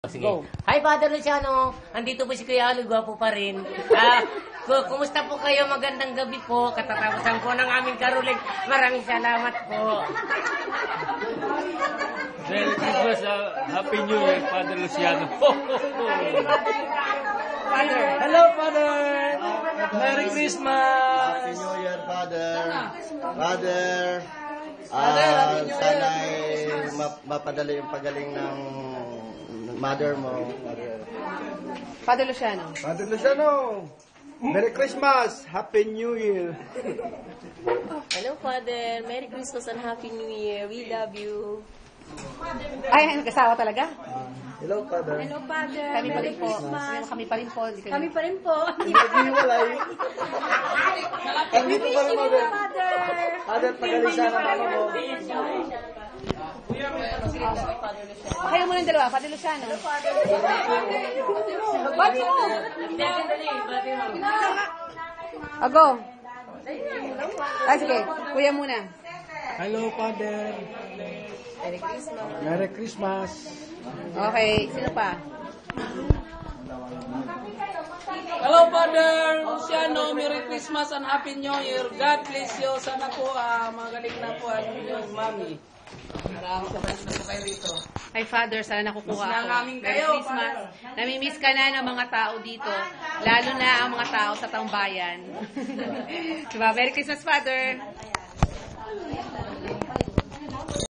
Sige. Hi, Father Luciano. Andito po si Kuya Alo, gwapo pa rin. Kumusta po kayo? Magandang gabi po. Katatapusan po ng aming karulig. Maraming salamat po. Merry Christmas, Happy New Year, Father Luciano. Father. Hello, Father. Merry Christmas. Happy New Year, Father. Father, sana ay mapadali yung pagaling ng mother mo. Father Luciano. Father Luciano, Merry Christmas, Happy New Year. Hello, Father. Merry Christmas and Happy New Year. We love you. Ay, nagkasawa talaga? Hello, Father. Hello, Father. Kami pa rin Merry po. Christmas. Kami pa rin po. Kami pa rin po. Hindi naghiwalay. Andito pa rin, Mother. Father. Father, pagaling sana mama mo. Kayo muna yung dalawa, Father Luciano. Bati mo! Ago. Ah, sige. Kuya muna. Hello, Father. Merry Christmas. Merry Christmas. Okay. Sino pa? Hello, Father Luciano. Merry Christmas and Happy New Year. God bless you. Sana po magaling na po ang inyong mami. Maraming salamat na po kayo rito. Hi, Father. Sana nakukuha Miss na ako. namin Merry kayo, Christmas. Father. Namimiss ka na ng mga tao dito. Lalo na ang mga tao sa taong bayan. Diba? Merry Christmas, Father.